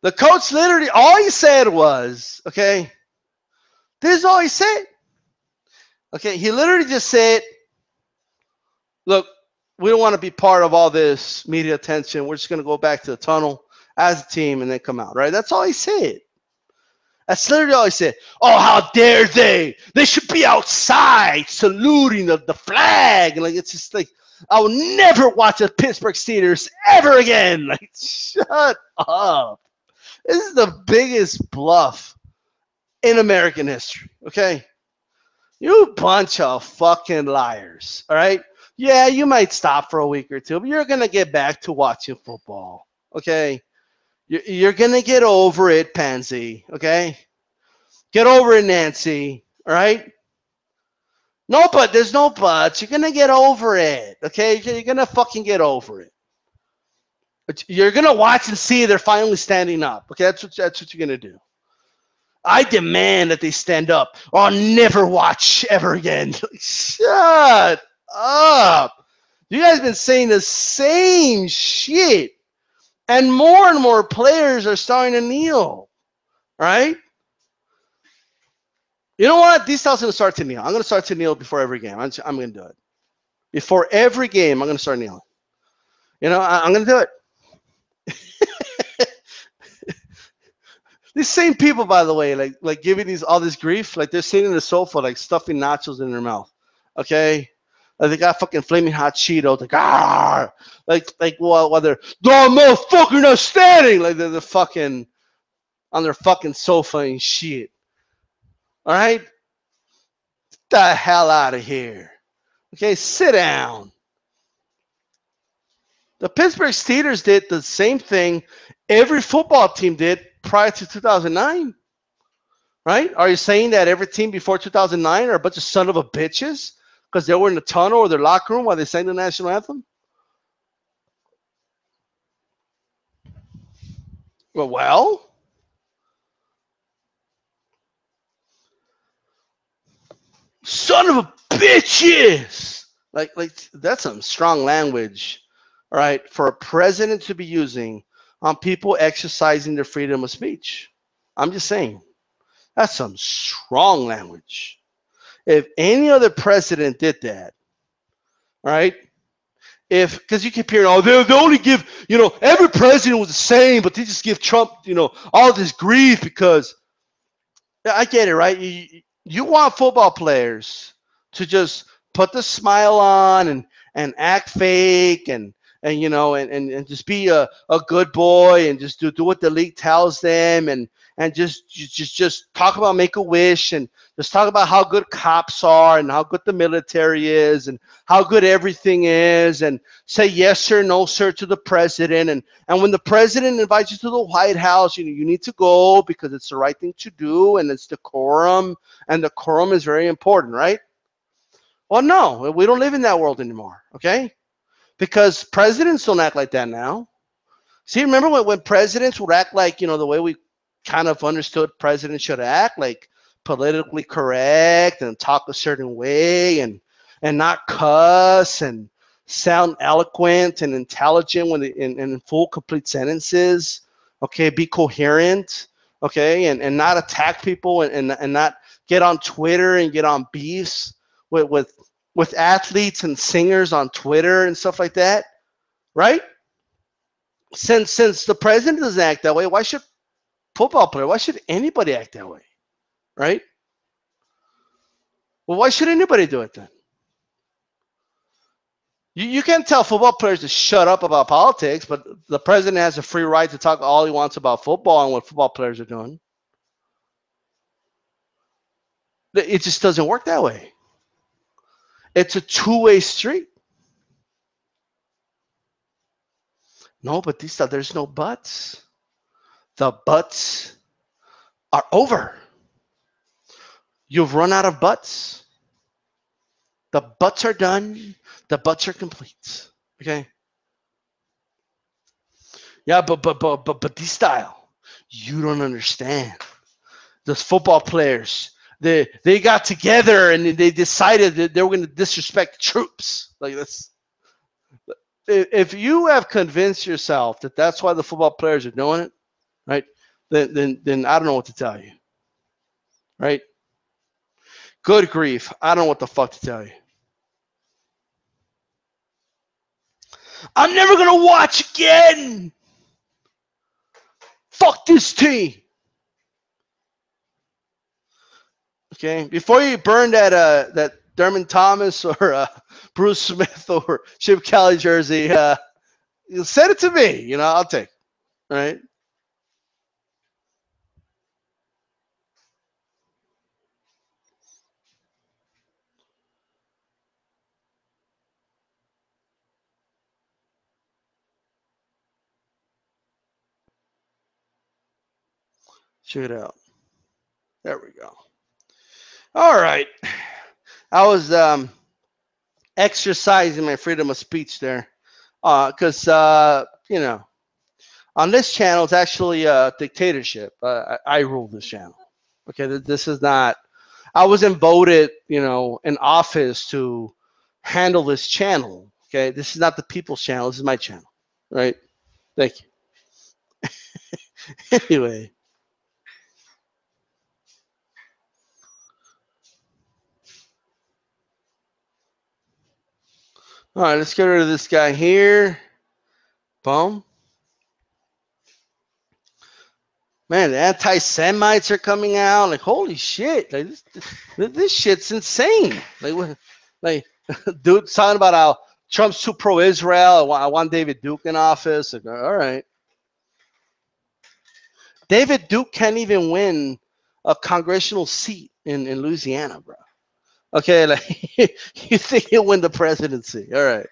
The coach literally, all he said was, okay, this is all he said. Okay, he literally just said, look, we don't want to be part of all this media attention. We're just going to go back to the tunnel as a team and then come out, right? That's all he said. That's literally all he said. Oh, how dare they? They should be outside saluting the flag. And like, it's just like, I will never watch the Pittsburgh Steelers ever again. Like, shut up. This is the biggest bluff in American history, okay? You bunch of fucking liars, all right? Yeah, you might stop for a week or two, but you're going to get back to watching football, okay? You're going to get over it, Pansy, okay? Get over it, Nancy, all right? No, but there's no buts. You're going to get over it, okay? You're going to fucking get over it. But you're going to watch and see they're finally standing up, okay? That's what you're going to do. I demand that they stand up or I'll never watch ever again. Shut up. You guys have been saying the same shit. And more players are starting to kneel. Right? You know what? DStyle's going to start to kneel. I'm going to start to kneel before every game. I'm going to do it. Before every game, I'm going to start kneeling. You know, I'm going to do it. These same people, by the way, like giving all this grief, like they're sitting in the sofa, like stuffing nachos in their mouth. Okay, like they got fucking flaming hot Cheetos, like while they're motherfucker not standing, like they're fucking on their fucking sofa and shit. All right, get the hell out of here. Okay, sit down. The Pittsburgh Steelers did the same thing every football team did prior to 2009. Right? Are you saying that every team before 2009 are a bunch of son of a bitches because they were in the tunnel or their locker room while they sang the national anthem? Well, son of a bitches! Like that's some strong language, all right, for a president to be using on people exercising their freedom of speech. I'm just saying. That's some strong language. If any other president did that, right? Because you keep hearing, oh, they only give, every president was the same, but they just give Trump, all this grief because, yeah, I get it, right? You want football players to just put the smile on and act fake and just be a good boy and just do what the league tells them and just talk about Make-A-Wish and just talk about how good cops are and how good the military is and how good everything is and say yes sir, no sir to the president. And when the president invites you to the White House, you need to go because it's the right thing to do and it's decorum, and decorum is very important, right? Well, no, we don't live in that world anymore, okay? Because presidents don't act like that now. See, remember when presidents would act like, the way we kind of understood presidents should act, like politically correct and talk a certain way and not cuss and sound eloquent and intelligent when in full complete sentences, okay, be coherent, okay, and not attack people and not get on Twitter and get on beefs with athletes and singers on Twitter and stuff like that, right? Since the president doesn't act that way, why should football player? Why should anybody act that way, right? Well, why should anybody do it then? You can't tell football players to shut up about politics, but the president has a free right to talk all he wants about football and what football players are doing. It just doesn't work that way. It's a two-way street. No, but there's no buts. The buts are over. You've run out of butts. The butts are done. The butts are complete. Okay. Yeah, but DStyle, you don't understand. Those football players, they got together and they decided that they were going to disrespect the troops. Like that's, if you have convinced yourself that that's why the football players are doing it, right? Then I don't know what to tell you, right? Good grief, I don't know what the fuck to tell you. I'm never gonna watch again. Fuck this team. Okay, before you burn that Dermot Thomas or Bruce Smith or Chip Kelly jersey, you send it to me. You know, I'll take it. Right? Check it out. There we go. All right. I was exercising my freedom of speech there, because you know, on this channel it's actually a dictatorship. I rule this channel. Okay, this is not. I wasn't voted, you know, in office to handle this channel. Okay, this is not the people's channel. This is my channel. Right? Thank you. Anyway. All right, let's get rid of this guy here. Boom. Man, the anti-Semites are coming out. Like, holy shit! Like, this shit's insane. Like, dude, talking about how Trump's too pro-Israel. I want David Duke in office. Like, all right. David Duke can't even win a congressional seat in Louisiana, bro. Okay, like you think he'll win the presidency? All right.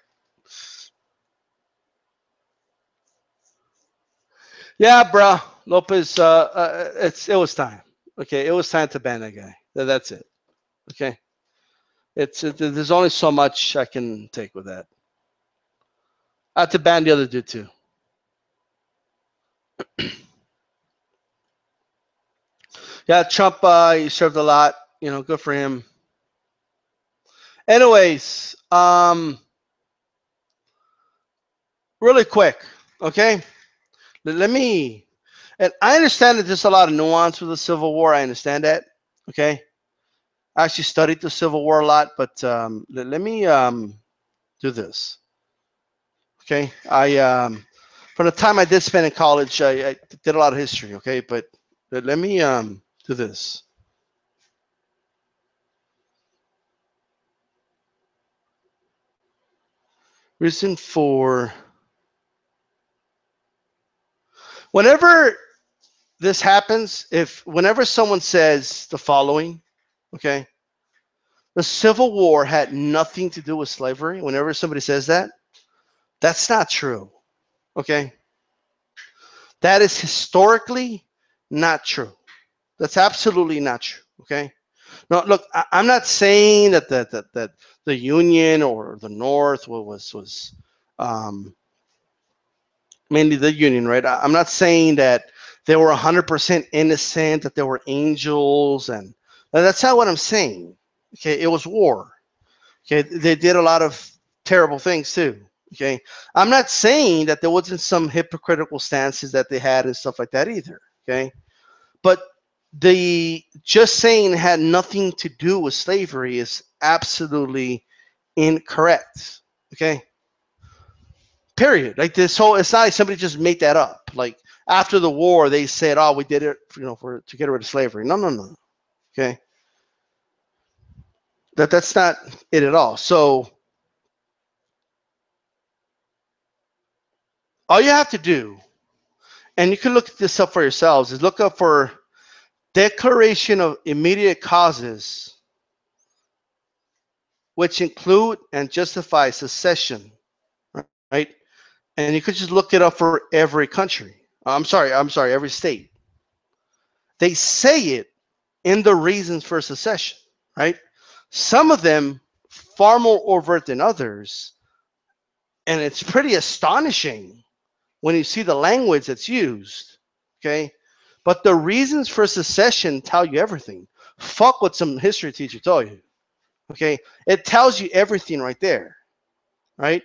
Yeah, bro, Lopez. It was time. Okay, it was time to ban that guy. That's it. Okay, there's only so much I can take with that. I have to ban the other dude too. Yeah, Trump. He served a lot. You know, good for him. Anyways, really quick. Okay, let me. And I understand that there's a lot of nuance with the Civil War. I understand that. Okay. I actually studied the Civil War a lot, but let me do this. Okay, from the time I did spend in college, I did a lot of history. Okay, but let me do this. Reason for whenever this happens, whenever someone says the following, okay, the Civil War had nothing to do with slavery. Whenever somebody says that, that's not true. Okay, that is historically not true. That's absolutely not true. Okay. No, look, I'm not saying that the Union or the North was mainly the Union, right? I'm not saying that they were 100% innocent, that they were angels, and that's not what I'm saying. Okay, it was war. Okay, they did a lot of terrible things too. Okay, I'm not saying that there wasn't some hypocritical stances that they had and stuff like that either. Okay, but the just saying it had nothing to do with slavery is absolutely incorrect. Okay. Period. Like this whole, it's not like somebody just made that up. Like after the war, they said, "Oh, we did it, you know, to get rid of slavery." No, no, no. Okay. That's not it at all. So all you have to do, and you can look this up for yourselves, is look up for declaration of immediate causes, which include and justify secession, right? And you could just look it up for every country. I'm sorry, every state. They say it, in the reasons for secession, right? Some of them far more overt than others, and it's pretty astonishing when you see the language that's used, okay? But the reasons for secession tell you everything. Fuck what some history teacher told you, okay? It tells you everything right there, right?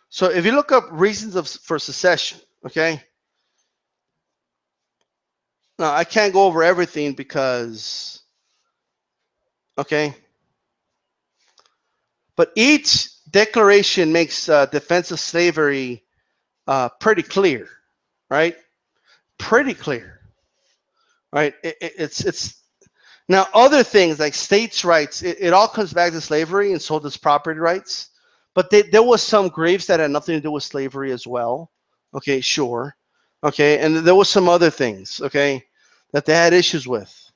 So if you look up reasons for secession, okay? Now, I can't go over everything because, okay? But each declaration makes defense of slavery pretty clear, right? Pretty clear, right? It's now other things like states' rights. It all comes back to slavery, and so does property rights. But there was some graves that had nothing to do with slavery as well. Okay, sure. Okay, and there was some other things. Okay, that they had issues with,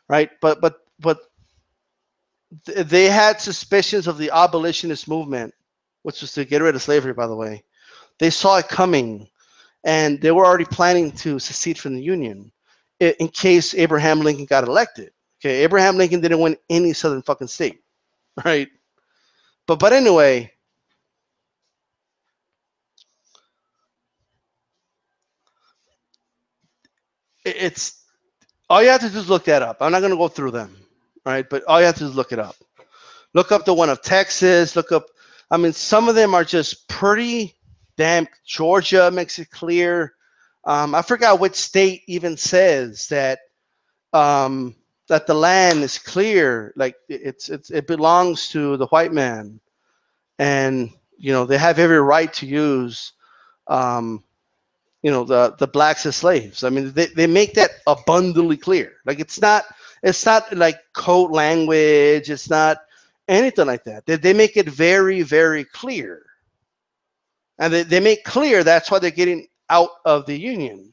right? But they had suspicions of the abolitionist movement, which was to get rid of slavery, by the way. They saw it coming, and they were already planning to secede from the Union in case Abraham Lincoln got elected. Okay, Abraham Lincoln didn't win any southern fucking state, right? But anyway, it's all you have to do is look that up. I'm not going to go through them, right? But all you have to do is look it up. Look up the one of Texas. Look up. I mean, some of them are just pretty damn. Georgia makes it clear. I forgot which state even says that that the land is clear, like it belongs to the white man, and they have every right to use um, the blacks as slaves. I mean, they make that abundantly clear. Like it's not like code language. It's not anything like that. They make it very, very clear, and they make clear that's why they're getting out of the Union,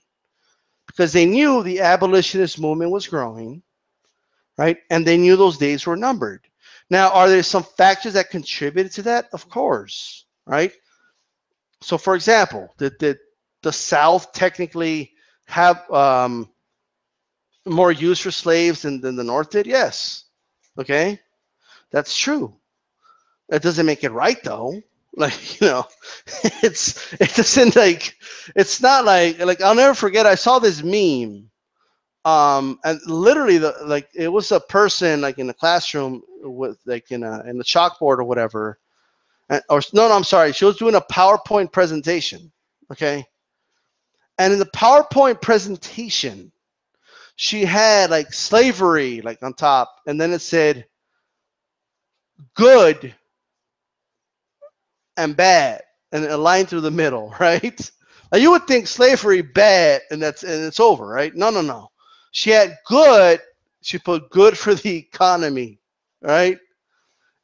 because they knew the abolitionist movement was growing, right? And they knew those days were numbered. Now, are there some factors that contributed to that? Of course, right? So, for example, did the South technically have more use for slaves than the North did? Yes. Okay, that's true. That doesn't make it right, though. Like, it doesn't it's not like I'll never forget. I saw this meme, and literally it was a person like in the classroom with like in the chalkboard or whatever, or no, I'm sorry, she was doing a PowerPoint presentation, okay, and in the PowerPoint presentation she had like slavery like on top, and then it said good and bad, and a line through the middle, right? Now you would think slavery bad and it's over, right? No. She had good. She put good for the economy, right?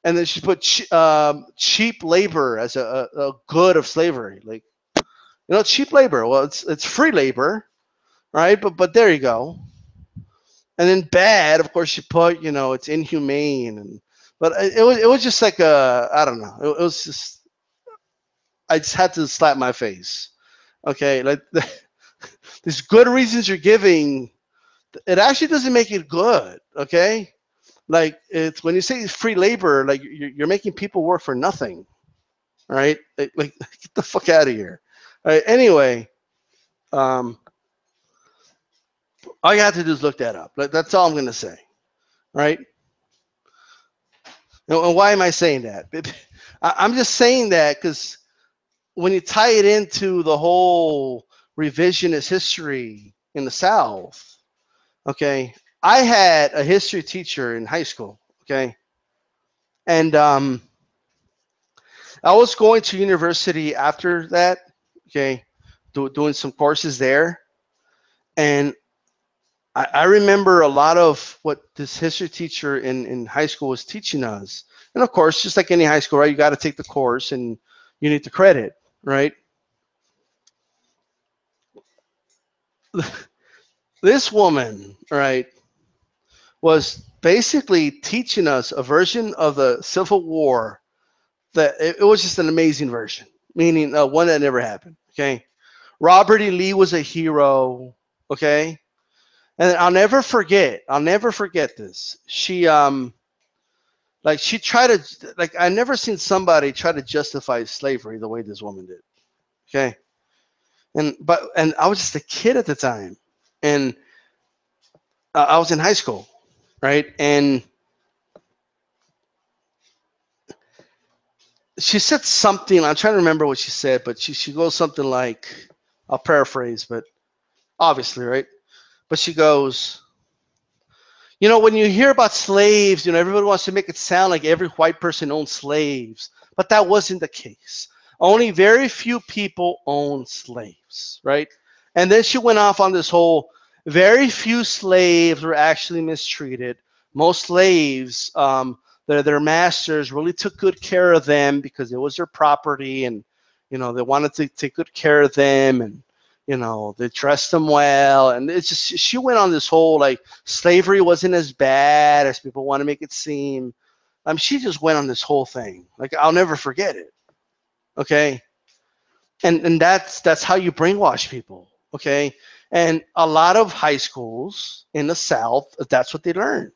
And then she put cheap labor as a good of slavery. Like, cheap labor. Well, it's free labor, right? But there you go. And then bad, of course, she put it's inhumane, but it was just like I don't know. It was just I just had to slap my face. Okay, like these good reasons you're giving, it actually doesn't make it good. Okay, like it's when you say free labor, like you're making people work for nothing, right? Like get the fuck out of here. All right. Anyway, all you have to do is look that up. Like, that's all I'm gonna say, right? And why am I saying that? I'm just saying that because when you tie it into the whole revisionist history in the South, okay, I had a history teacher in high school, okay, and I was going to university after that, okay, doing some courses there, and I remember a lot of what this history teacher in high school was teaching us, and of course, just like any high school, right, you got to take the course and you need the credit, right? This woman, right, was basically teaching us a version of the Civil War that it was just an amazing version, meaning one that never happened. Okay, Robert E. Lee was a hero. Okay, And I'll never forget. I'll never forget this. She tried to, like, I never seen somebody try to justify slavery the way this woman did. Okay. And I was just a kid at the time, and I was in high school, right? And she said something. I'm trying to remember what she said, but she goes something like, I'll paraphrase, but obviously, right? But she goes, when you hear about slaves, everybody wants to make it sound like every white person owned slaves, but that wasn't the case. Only very few people owned slaves, right? And then she went off on this whole, very few slaves were actually mistreated. Most slaves, their masters really took good care of them because it was their property, and they wanted to take good care of them, and they dressed them well. And it's just, she went on this whole, like, slavery wasn't as bad as people want to make it seem. She just went on this whole thing. Like, I'll never forget it. Okay. And that's how you brainwash people. Okay. And a lot of high schools in the South, that's what they learn,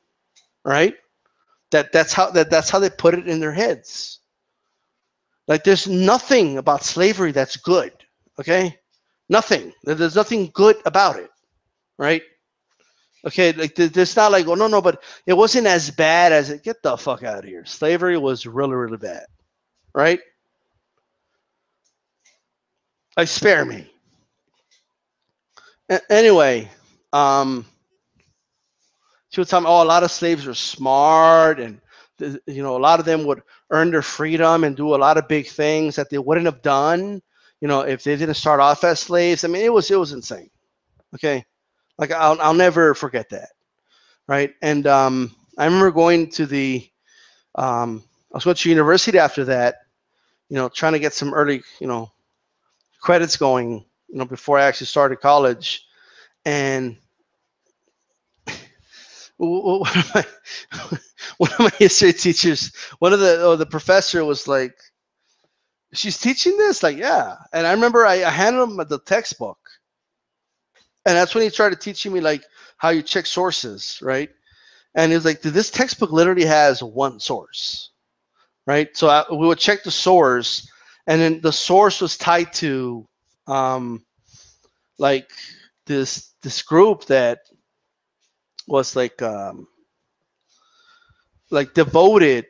right? That's how they put it in their heads. Like, there's nothing about slavery that's good. Okay. Nothing. There's nothing good about it, right? Okay, like, there's not like, oh, no, but it wasn't as bad as it. Get the fuck out of here. Slavery was really, really bad, right? Like, spare me. Anyway, she was telling me, oh, a lot of slaves are smart, and a lot of them would earn their freedom and do a lot of big things that they wouldn't have done, if they didn't start off as slaves. I mean, it was insane. Okay, like, I'll never forget that, right? And I remember going to I was going to university after that, trying to get some early, credits going, before I actually started college. And one of my history teachers, the professor was like, she's teaching this? Like, yeah. And I remember I handed him the textbook. And that's when he started teaching me, like, how you check sources, right? And he was like, this textbook literally has one source, right? So we would check the source, and then the source was tied to, like, this group that was like devoted,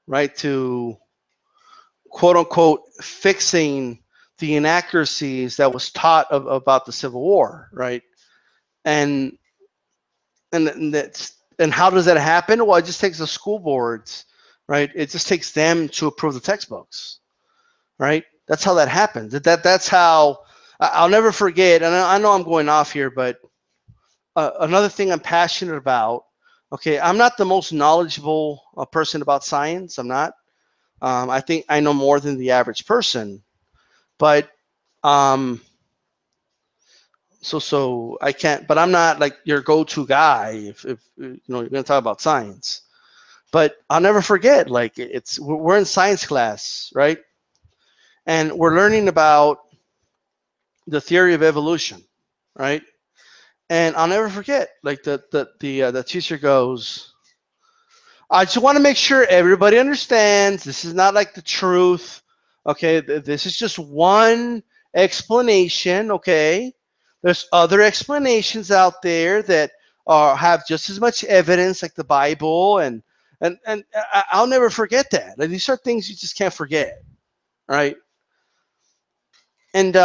right, to quote unquote fixing the inaccuracies that was taught about the Civil War, right? And how does that happen? Well, it just takes the school boards, right? It just takes them to approve the textbooks, right? That's how that happens. That's how. I'll never forget. And I know I'm going off here, but another thing I'm passionate about. Okay, I'm not the most knowledgeable person about science. I'm not. I think I know more than the average person, but so I can't. But I'm not like your go-to guy if you're going to talk about science. But I'll never forget. Like, we're in science class, right? And we're learning about the theory of evolution, right? And I'll never forget. Like, the teacher goes, I just want to make sure everybody understands this is not like the truth. Okay, this is just one explanation. Okay, there's other explanations out there that have just as much evidence, like the Bible, and I'll never forget that. Like, these are things you just can't forget, right? And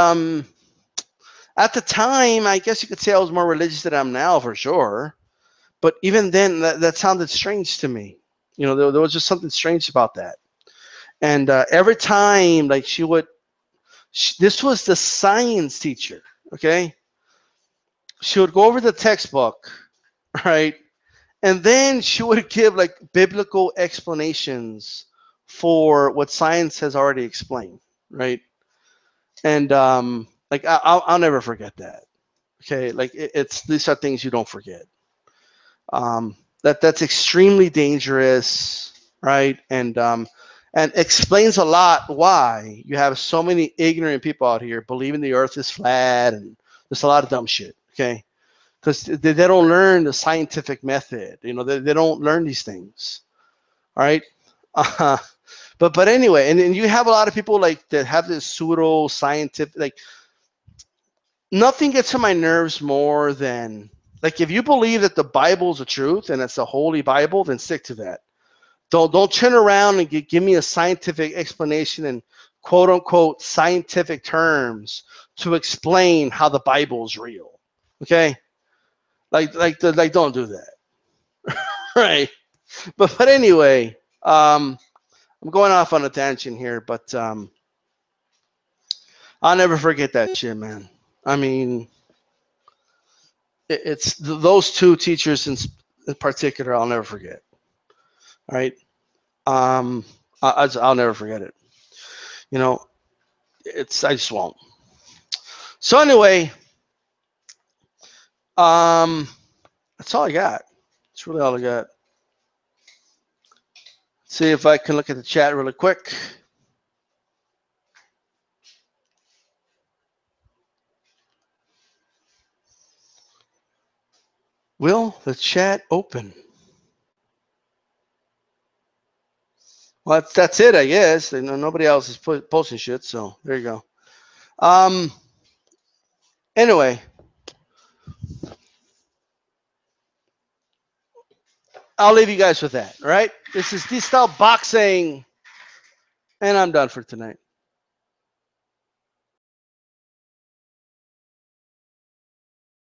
at the time, I guess you could say I was more religious than I am now, for sure. But even then, that sounded strange to me. There was just something strange about that. And every time, like, this was the science teacher, okay? She would go over the textbook, right? And then she would give, like, biblical explanations for what science has already explained, right? And like, I'll never forget that. Okay, like, these are things you don't forget. That's extremely dangerous, right? And explains a lot why you have so many ignorant people out here believing the earth is flat, and there's a lot of dumb shit, okay? because they don't learn the scientific method. They don't learn these things. All right. Uh, but anyway, and you have a lot of people like that have this pseudo scientific, like, nothing gets on my nerves more than, like, if you believe that the Bible is the truth and it's the Holy Bible, then stick to that. Don't turn around and give me a scientific explanation in quote unquote scientific terms to explain how the Bible is real. Okay, like don't do that. Right. But anyway, I'm going off on a tangent here, but I'll never forget that shit, man. I mean, it's those two teachers in particular. I'll never forget. All right. I'll never forget it. I just won't. So anyway, that's all I got. That's really all I got. See if I can look at the chat really quick. Will the chat open? Well, that's it, I guess. Nobody else is posting shit, so there you go. Anyway, I'll leave you guys with that. All right. This is DStyleBoxing, and I'm done for tonight.